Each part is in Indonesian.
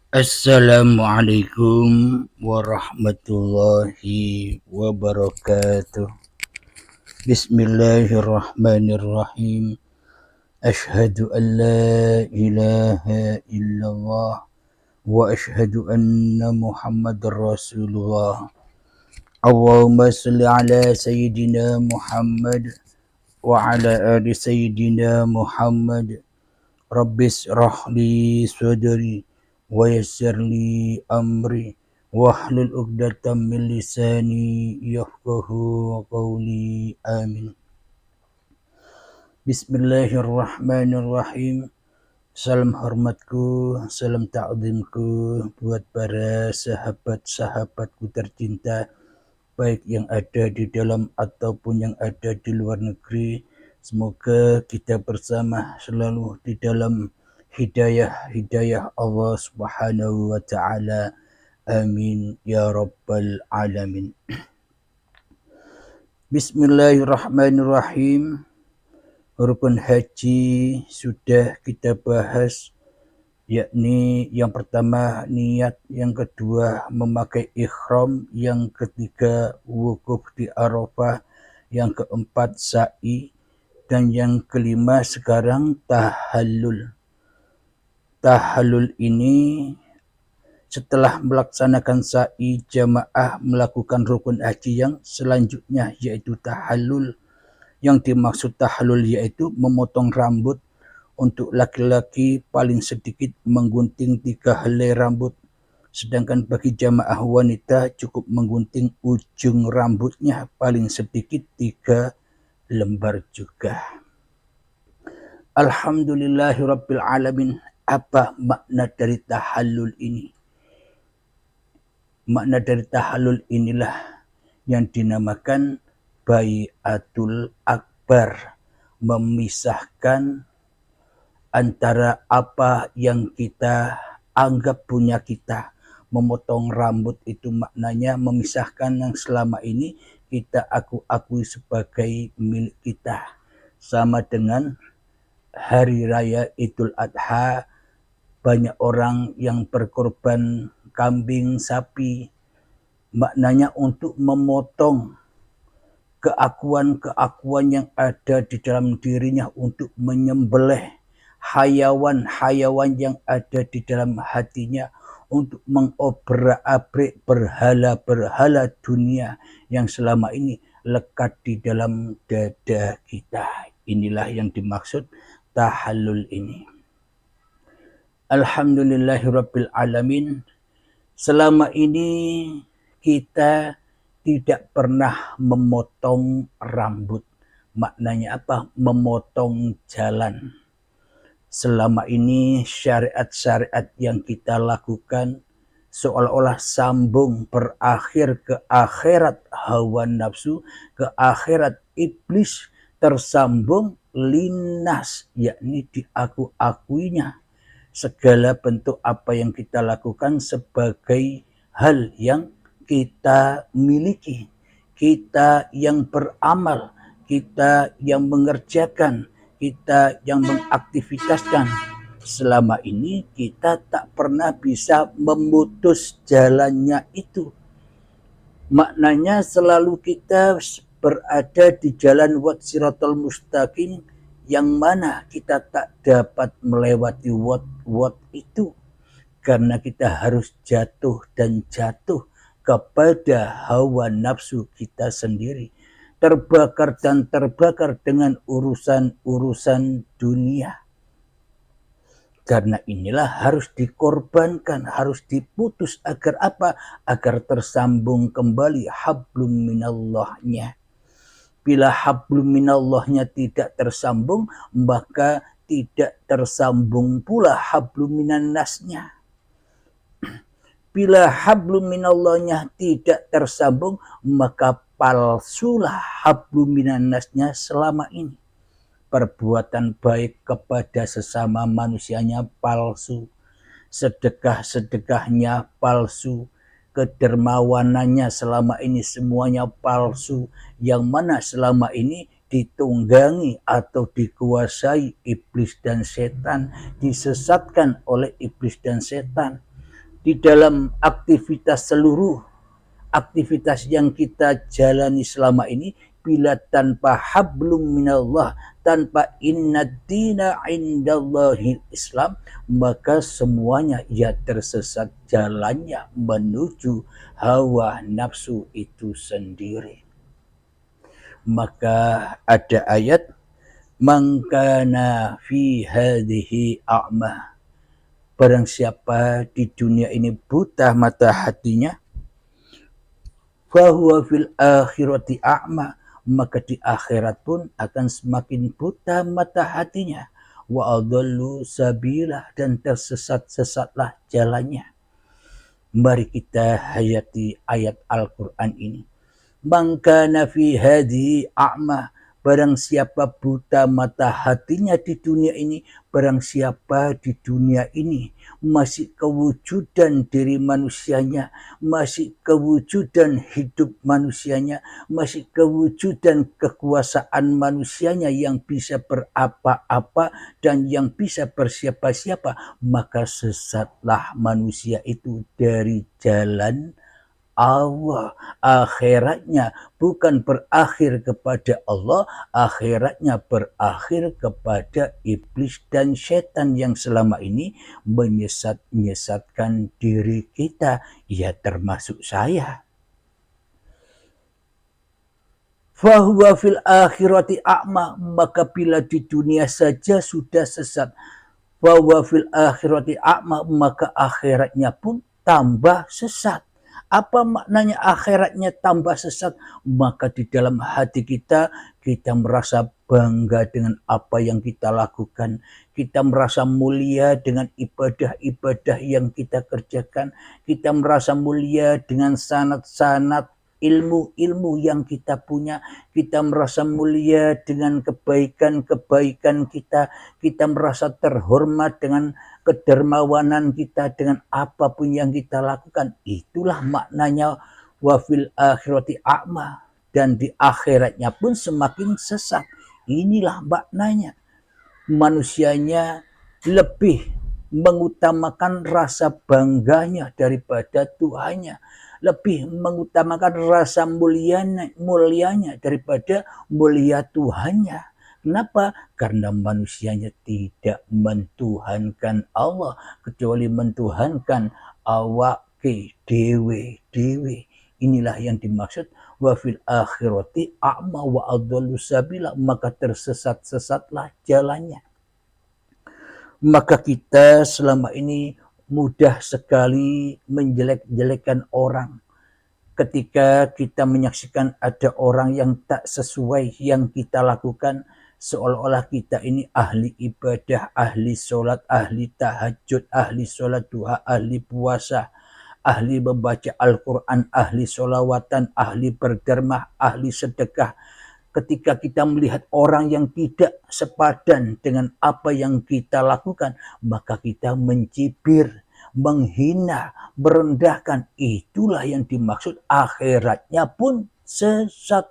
Assalamualaikum warahmatullahi wabarakatuh. Bismillahirrahmanirrahim. Ashhadu an la ilaha illallah wa ashhadu anna Muhammadar Rasulullah. Allahumma salli ala Sayyidina Muhammad wa ala ali Sayyidina Muhammad. Rabbis rahli sadri wa yassirli amri wahlul 'uqdatam min lisani yafqahu qawli. Amin. Bismillahirrahmanirrahim. Salam hormatku, salam ta'zimku buat para sahabat-sahabatku tercinta, baik yang ada di dalam ataupun yang ada di luar negeri. Semoga kita bersama selalu di dalam hidayah Allah Subhanahu wa taala. Amin ya rabbal alamin. Bismillahirrahmanirrahim. Rukun haji sudah kita bahas, yakni yang pertama niat, yang kedua memakai ihram, yang ketiga wukuf di Arafah, yang keempat sa'i, dan yang kelima sekarang tahallul. Tahallul ini setelah melaksanakan sa'i jamaah melakukan rukun haji yang selanjutnya, yaitu tahallul. Yang dimaksud tahallul yaitu memotong rambut. Untuk laki-laki paling sedikit menggunting 3 helai rambut, sedangkan bagi jamaah wanita cukup menggunting ujung rambutnya paling sedikit 3 lembar juga. Alhamdulillahirabbil alamin. Apa makna dari tahallul ini? Makna dari tahallul inilah yang dinamakan bai'atul akbar, memisahkan antara apa yang kita anggap punya kita. Memotong rambut itu maknanya memisahkan yang selama ini kita akui sebagai milik kita. Sama dengan hari raya Idul Adha, banyak orang yang berkorban kambing, sapi, maknanya untuk memotong keakuan yang ada di dalam dirinya, untuk menyembelih hayawan yang ada di dalam hatinya, untuk mengobrak-abrik berhala-berhala dunia yang selama ini lekat di dalam dada kita. Inilah yang dimaksud tahallul ini. Alhamdulillahirabbil alamin. Selama ini kita tidak pernah memotong rambut. Maknanya apa? Memotong jalan. Selama ini syariat-syariat yang kita lakukan seolah-olah sambung berakhir ke akhirat hawa nafsu, ke akhirat iblis, tersambung linas, yakni diaku-akuinya segala bentuk apa yang kita lakukan sebagai hal yang kita miliki, kita yang beramal, kita yang mengerjakan, kita yang mengaktivitaskan. Selama ini kita tak pernah bisa memutus jalannya itu. Maknanya selalu kita berada di jalan wat siratal mustaqim, yang mana kita tak dapat melewati wat itu karena kita harus jatuh dan jatuh kepada hawa nafsu kita sendiri, terbakar dan terbakar dengan urusan-urusan dunia. Karena inilah harus dikorbankan, harus diputus agar apa? Agar tersambung kembali hablum minallahnya. Bila hablum minallahnya tidak tersambung, maka tidak tersambung pula hablum minannasnya. Bila hablum minallahnya tidak tersambung, maka palsulah hablum minannasnya selama ini. Perbuatan baik kepada sesama manusianya palsu, sedekah-sedekahnya palsu, kedermawanannya selama ini semuanya palsu, yang mana selama ini ditunggangi atau dikuasai iblis dan setan, disesatkan oleh iblis dan setan. di dalam aktivitas seluruh aktivitas yang kita jalani selama ini, bila tanpa hablum minallah, tanpa inna dina indallahi Islam, maka semuanya ia tersesat jalannya menuju hawa nafsu itu sendiri. Maka ada ayat, man kana fi hadhihi a'ma, barang siapa di dunia ini buta mata hatinya, fahuwa fil akhirati a'ma, maka di akhirat pun akan semakin buta mata hatinya, wa adallu sabila, dan tersesat-sesatlah jalannya. Mari kita hayati ayat Al-Quran ini. Man kana fi hadhihi a'ma, barang siapa buta mata hatinya di dunia ini, barang siapa di dunia ini masih kewujudan diri manusianya, masih kewujudan hidup manusianya, masih kewujudan kekuasaan manusianya yang bisa berapa-apa dan yang bisa bersiapa-siapa, maka sesatlah manusia itu dari jalan Allah. Akhiratnya bukan berakhir kepada Allah, akhiratnya berakhir kepada iblis dan setan yang selama ini menyesat-nyesatkan diri kita, ya termasuk saya. Fahuwa fil akhirati a'ma, maka bila di dunia saja sudah sesat, fahuwa fil akhirati a'ma, maka akhiratnya pun tambah sesat. Apa maknanya akhiratnya tambah sesat? Maka di dalam hati kita merasa bangga dengan apa yang kita lakukan. Kita merasa mulia dengan ibadah-ibadah yang kita kerjakan. Kita merasa mulia dengan sanad-sanad ilmu-ilmu yang kita punya. Kita merasa mulia dengan kebaikan-kebaikan kita. Kita merasa terhormat dengan kedermawanan kita, dengan apapun yang kita lakukan. Itulah maknanya wafil akhirati a'ma, dan di akhiratnya pun semakin sesat. Inilah maknanya. Manusianya lebih mengutamakan rasa bangganya daripada Tuhannya, lebih mengutamakan rasa mulianya daripada mulia Tuhannya. Kenapa? Karena manusianya tidak mentuhankan Allah, kecuali mentuhankan awake dewe. Inilah yang dimaksud wa fil akhirati a'ma wa adallu sabila, maka tersesat-sesatlah jalannya. Maka kita selama ini mudah sekali menjelek-jelekan orang. Ketika kita menyaksikan ada orang yang tak sesuai yang kita lakukan, seolah-olah kita ini ahli ibadah, ahli sholat, ahli tahajud, ahli sholat duha, ahli puasa, ahli membaca Al-Quran, ahli sholawatan, ahli berdermah, ahli sedekah. Ketika kita melihat orang yang tidak sepadan dengan apa yang kita lakukan, maka kita mencibir, menghina, merendahkan. Itulah yang dimaksud akhiratnya pun sesat.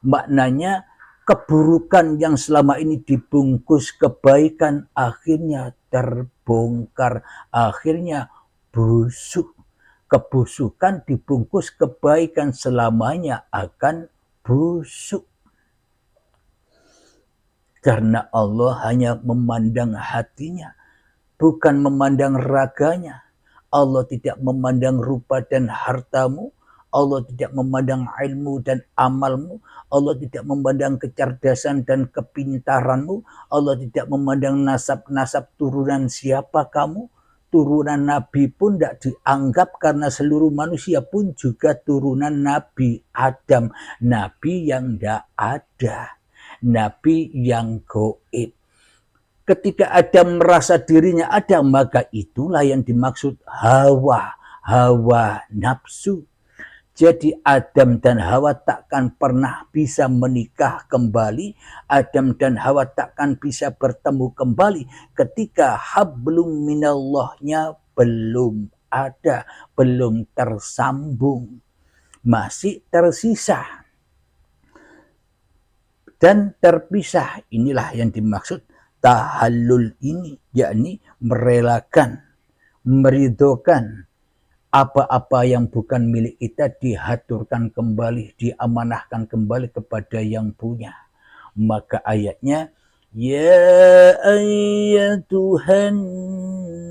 Maknanya keburukan yang selama ini dibungkus kebaikan akhirnya terbongkar, akhirnya busuk. Kebusukan dibungkus kebaikan selamanya akan busuk. Karena Allah hanya memandang hatinya, bukan memandang raganya. Allah tidak memandang rupa dan hartamu. Allah tidak memandang ilmu dan amalmu. Allah tidak memandang kecerdasan dan kepintaranmu. Allah tidak memandang nasab-nasab turunan siapa kamu. Turunan Nabi pun tidak dianggap, karena seluruh manusia pun juga turunan Nabi Adam. Nabi yang tidak ada. Nabi yang gaib. Ketika Adam merasa dirinya ada, maka itulah yang dimaksud hawa nafsu. Jadi Adam dan Hawa takkan pernah bisa menikah kembali. Adam dan Hawa takkan bisa bertemu kembali ketika hablum minallahnya belum ada, belum tersambung, masih tersisa dan terpisah. Inilah yang dimaksud tahallul ini, yakni merelakan Meridhokan apa-apa yang bukan milik kita dihaturkan kembali, diamanahkan kembali kepada yang punya. Maka ayatnya, ya ayyatuhan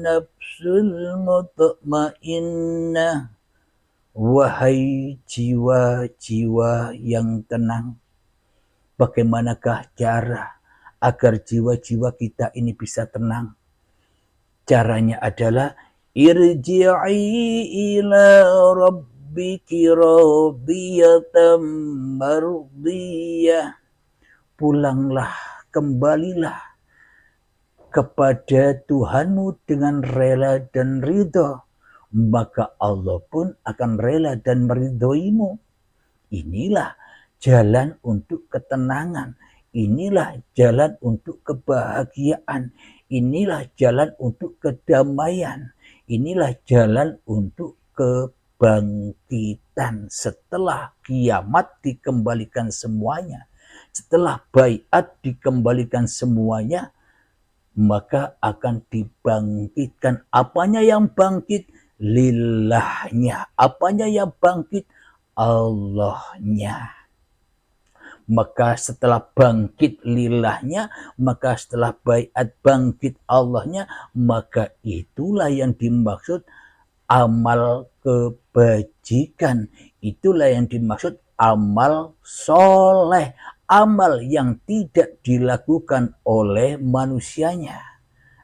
nafsul mutmainnah, wahai jiwa-jiwa yang tenang. Bagaimanakah cara agar jiwa-jiwa kita ini bisa tenang? Caranya adalah irji'i ila rabbiki radiyatan mardiyah. Pulanglah, kembalilah kepada Tuhanmu dengan rela dan ridho, maka Allah pun akan rela dan meridhoimu. Inilah jalan untuk ketenangan, inilah jalan untuk kebahagiaan, inilah jalan untuk kedamaian, inilah jalan untuk kebangkitan setelah kiamat dikembalikan semuanya. Setelah baiat dikembalikan semuanya, maka akan dibangkitkan. Apanya yang bangkit? Lillahnya. Apanya yang bangkit? Allahnya. Maka setelah bangkit lillahnya, maka setelah baiat bangkit Allahnya, maka itulah yang dimaksud amal kebajikan. Itulah yang dimaksud amal soleh. Amal yang tidak dilakukan oleh manusianya,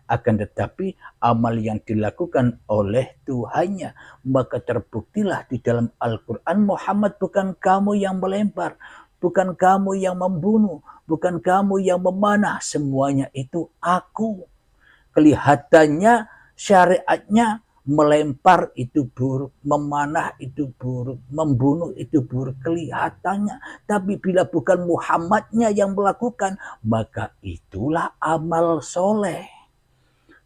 akan tetapi amal yang dilakukan oleh Tuhannya. Maka terbuktilah di dalam Al-Quran, Muhammad, bukan kamu yang melempar, bukan kamu yang membunuh, bukan kamu yang memanah, semuanya itu aku. Kelihatannya syariatnya melempar itu buruk, memanah itu buruk, membunuh itu buruk kelihatannya. Tapi bila bukan Muhammadnya yang melakukan, maka itulah amal soleh.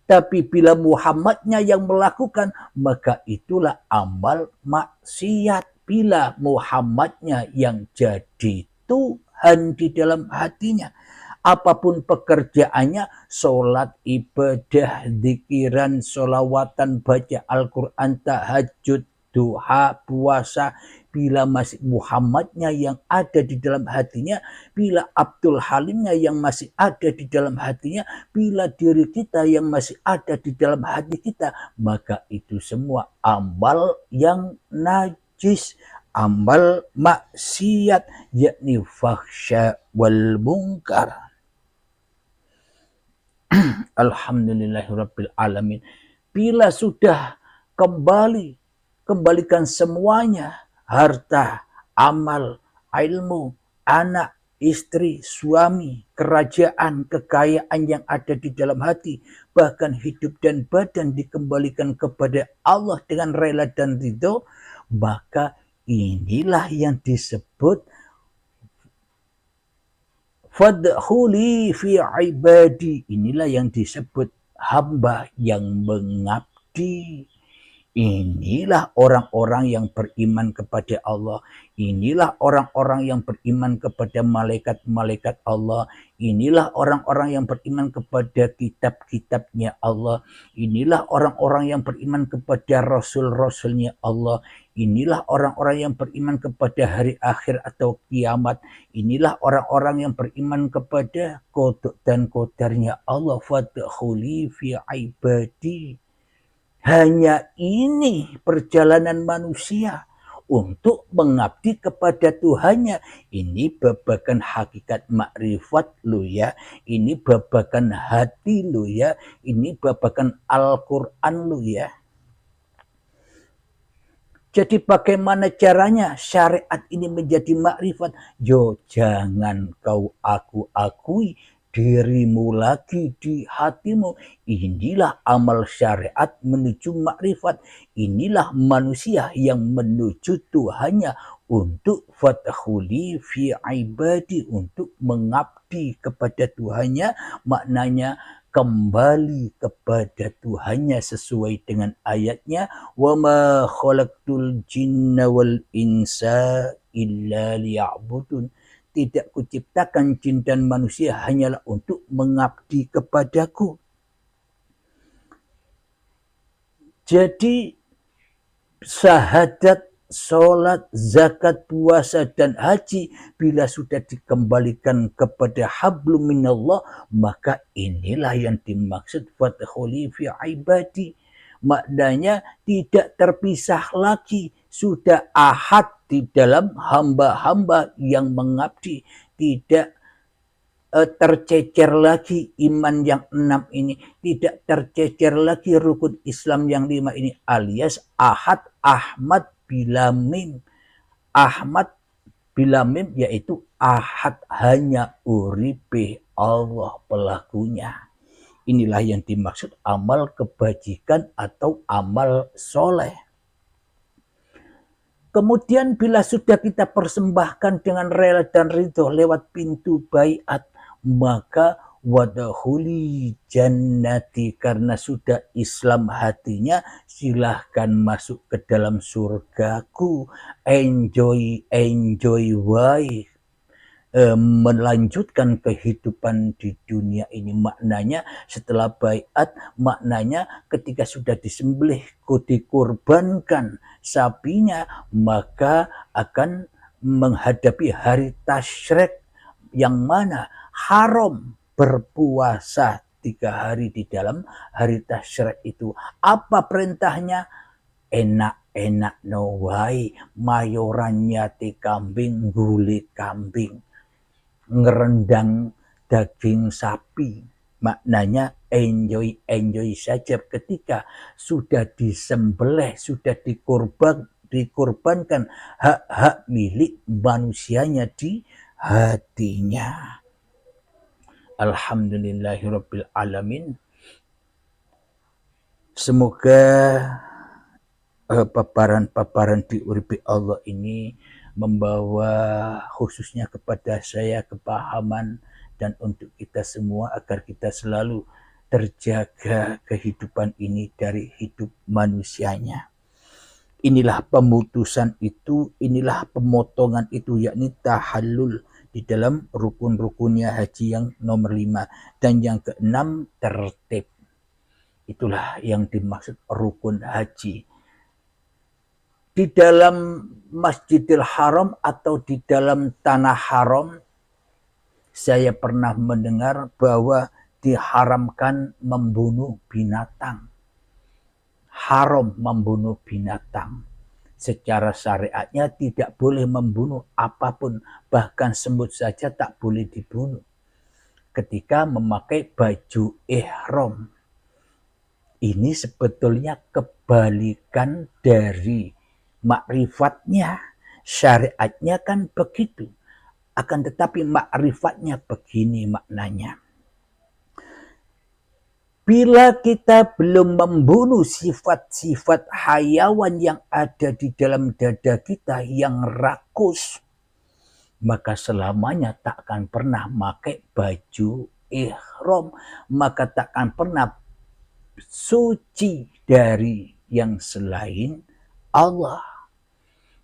Tapi bila Muhammadnya yang melakukan, maka itulah amal maksiat. Bila Muhammadnya yang jadi Tuhan di dalam hatinya, apapun pekerjaannya, sholat, ibadah, zikiran, sholawatan, baca Al-Quran, tahajud, duha, puasa, bila masih Muhammadnya yang ada di dalam hatinya, bila Abdul Halimnya yang masih ada di dalam hatinya, bila diri kita yang masih ada di dalam hati kita, maka itu semua amal yang najis, amal maksiat, yakni fahsya wal munkar. Alhamdulillahirabbil alamin. Bila sudah kembalikan semuanya, harta, amal, ilmu, anak, istri, suami, kerajaan, kekayaan yang ada di dalam hati, bahkan hidup dan badan dikembalikan kepada Allah dengan rela dan ridho, maka inilah yang disebut fadkhuli fi ibadi. Inilah yang disebut hamba yang mengabdi. Inilah orang-orang yang beriman kepada Allah. Inilah orang-orang yang beriman kepada malaikat-malaikat Allah. Inilah orang-orang yang beriman kepada kitab-kitabnya Allah. Inilah orang-orang yang beriman kepada rasul-rasulnya Allah. Inilah orang-orang yang beriman kepada hari akhir atau kiamat. Inilah orang-orang yang beriman kepada qada dan qadarnya Allah. Fadkhuli fi ibadi. Hanya ini perjalanan manusia untuk mengabdi kepada Tuhannya. Ini babakan hakikat makrifat lo ya. Ini babakan hati lo ya. Ini babakan Al-Quran lo ya. Jadi bagaimana caranya syariat ini menjadi makrifat? Yo, jangan kau akui dirimu lagi di hatimu. Inilah amal syariat menuju makrifat. Inilah manusia yang menuju Tuhannya untuk fathuli fi ibadi, untuk mengabdi kepada Tuhannya. Maknanya kembali kepada Tuhannya sesuai dengan ayatnya, wa ma khalaqtul jinna wal insa illa liya'budun. Tidak kuciptakan jin dan manusia hanyalah untuk mengabdi kepadaku. Jadi syahadat, sholat, zakat, puasa, dan haji bila sudah dikembalikan kepada hablum minallah, maka inilah yang dimaksud fadkhuli fi ibadi. Maknanya tidak terpisah lagi, sudah ahad di dalam hamba-hamba yang mengabdi, tidak tercecer lagi iman yang 6 ini, tidak tercecer lagi rukun Islam yang 5 ini, alias ahad, ahmad bila mim. Ahmad bila mim yaitu ahad, hanya uripe Allah pelakunya. Inilah yang dimaksud amal kebajikan atau amal soleh. Kemudian bila sudah kita persembahkan dengan rela dan ridho lewat pintu baiat, maka wadkhuli jannati, karena sudah Islam hatinya, silahkan masuk ke dalam surgaku. Enjoy wae, melanjutkan kehidupan di dunia ini. Maknanya setelah baiat, maknanya ketika sudah disembelih, dikurbankan sapinya, maka akan menghadapi hari tasyrik, yang mana haram berpuasa 3 hari di dalam hari tasyrik itu. Apa perintahnya? Enak-enak nawai, mayorannya ti kambing, gulai kambing, ngerendang daging sapi. Maknanya enjoy saja ketika sudah disembelih, sudah dikorbankan hak-hak milik manusianya di hatinya. Alhamdulillahirabbil alamin. Semoga paparan-paparan di uripi Allah ini membawa khususnya kepada saya kepahaman, dan untuk kita semua agar kita selalu terjaga kehidupan ini dari hidup manusianya. Inilah pemutusan itu, inilah pemotongan itu, yakni tahallul di dalam rukun-rukunnya haji yang nomor 5. Dan yang ke-6 tertib. Itulah yang dimaksud rukun haji. Di dalam Masjidil Haram atau di dalam tanah haram, saya pernah mendengar bahwa diharamkan membunuh binatang. Haram membunuh binatang. Secara syariatnya tidak boleh membunuh apapun, bahkan semut saja tak boleh dibunuh ketika memakai baju ihram. Ini sebetulnya kebalikan dari makrifatnya. Syariatnya kan begitu, akan tetapi makrifatnya begini maknanya. Bila kita belum membunuh sifat-sifat hayawan yang ada di dalam dada kita yang rakus, maka selamanya tak akan pernah pakai baju ihram, maka tak akan pernah suci dari yang selain Allah.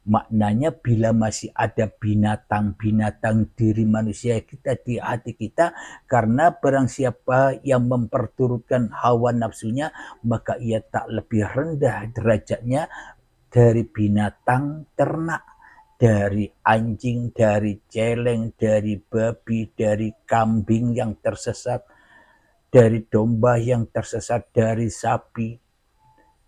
Maknanya bila masih ada binatang-binatang diri manusia kita di hati kita, karena barang siapa yang memperturutkan hawa nafsunya, maka ia tak lebih rendah derajatnya dari binatang ternak, dari anjing, dari celeng, dari babi, dari kambing yang tersesat, dari domba yang tersesat, dari sapi.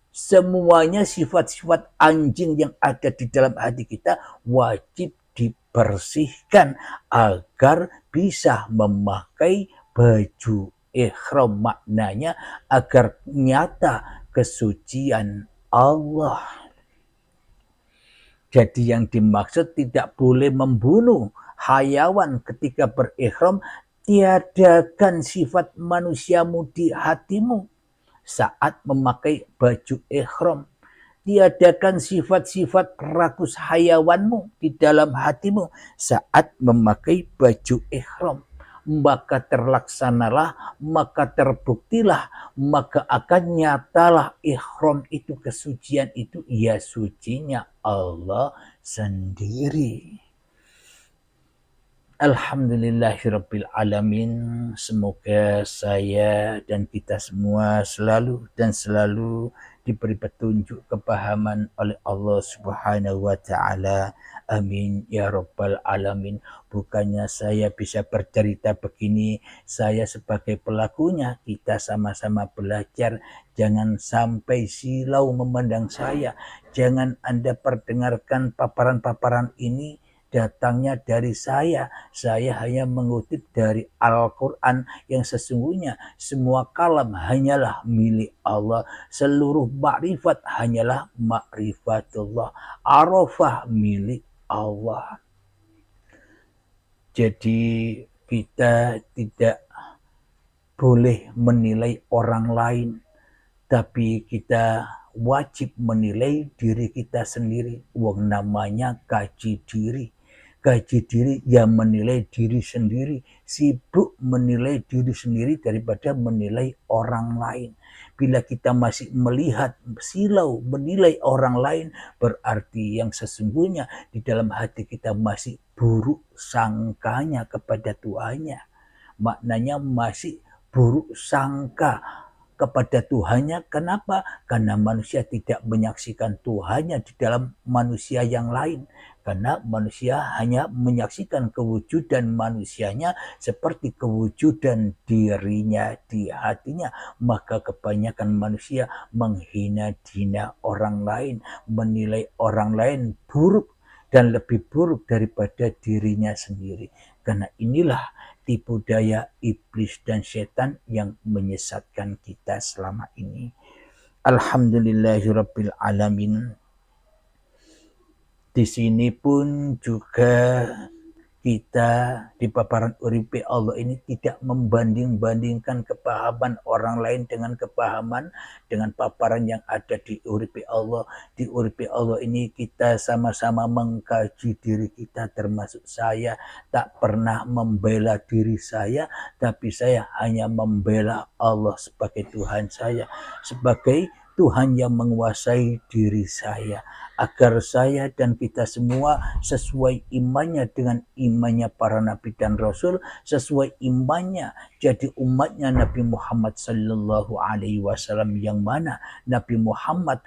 Semuanya sifat-sifat anjing yang ada di dalam hati kita wajib dibersihkan agar bisa memakai baju ihram. Maknanya agar nyata kesucian Allah. Jadi yang dimaksud tidak boleh membunuh hayawan ketika berihram. Tiadakan sifat manusiamu di hatimu saat memakai baju ihram. Tiadakan sifat-sifat rakus hayawanmu di dalam hatimu saat memakai baju ihram. Maka terlaksanalah, maka terbuktilah, maka akan nyatalah ihram itu, kesucian itu, ya sucinya Allah sendiri. Alhamdulillahirabbil alamin. Semoga saya dan kita semua selalu diberi petunjuk kepahaman oleh Allah Subhanahu wa taala. Amin ya rabbal alamin. Bukannya saya bisa bercerita begini, saya sebagai pelakunya, kita sama-sama belajar. Jangan sampai silau memandang saya. Jangan Anda perdengarkan paparan-paparan ini datangnya dari saya. Saya hanya mengutip dari Al-Quran yang sesungguhnya semua kalam hanyalah milik Allah. Seluruh makrifat hanyalah makrifatullah. Arafah milik Allah. Jadi kita tidak boleh menilai orang lain, tapi kita wajib menilai diri kita sendiri. Wong namanya kaji diri. Kaji diri yang menilai diri sendiri, sibuk menilai diri sendiri daripada menilai orang lain. Bila kita masih melihat silau menilai orang lain, berarti yang sesungguhnya di dalam hati kita masih buruk sangkanya kepada Tuhannya. Maknanya masih buruk sangka kepada Tuhannya. Kenapa? Karena manusia tidak menyaksikan Tuhannya di dalam manusia yang lain. Karena manusia hanya menyaksikan kewujudan manusianya seperti kewujudan dirinya di hatinya. Maka kebanyakan manusia menghina-hina orang lain, menilai orang lain buruk dan lebih buruk daripada dirinya sendiri. Karena inilah tipu daya iblis dan setan yang menyesatkan kita selama ini. Alhamdulillahirabbil alamin. Di sini pun juga kita di paparan uripe Allah ini tidak membanding-bandingkan kepahaman orang lain dengan kepahaman dengan paparan yang ada di uripe Allah. Di uripe Allah ini kita sama-sama mengkaji diri kita, termasuk saya tak pernah membela diri saya, tapi saya hanya membela Allah sebagai Tuhan saya, sebagai Tuhan yang menguasai diri saya, agar saya dan kita semua sesuai imannya dengan imannya para nabi dan rasul, sesuai imannya jadi umatnya Nabi Muhammad sallallahu alaihi wasallam, yang mana Nabi Muhammad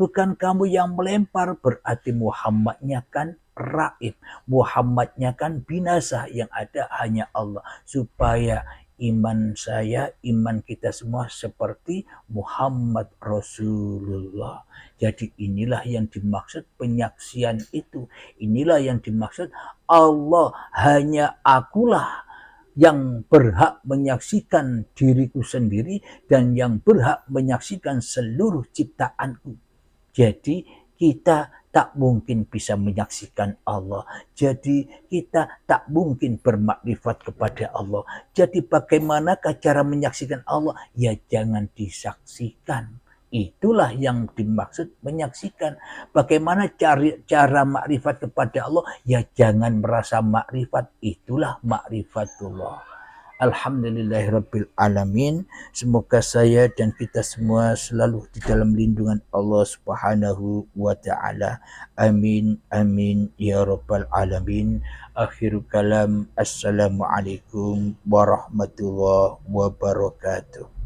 bukan kamu yang melempar, berarti Muhammadnya kan raib, Muhammadnya kan binasa, yang ada hanya Allah, supaya iman saya, iman kita semua seperti Muhammad Rasulullah. Jadi inilah yang dimaksud penyaksian itu. Inilah yang dimaksud Allah, hanya akulah yang berhak menyaksikan diriku sendiri dan yang berhak menyaksikan seluruh ciptaanku. Jadi kita tak mungkin bisa menyaksikan Allah. Jadi kita tak mungkin bermakrifat kepada Allah. Jadi bagaimanakah cara menyaksikan Allah? Ya jangan disaksikan. Itulah yang dimaksud menyaksikan. Bagaimana cara makrifat kepada Allah? Ya jangan merasa makrifat. Itulah makrifatullah. Alhamdulillahirabbil alamin. Semoga saya dan kita semua selalu di dalam lindungan Allah Subhanahu wa taala. Amin amin ya rabbal alamin. Akhirul kalam. Assalamualaikum warahmatullahi wabarakatuh.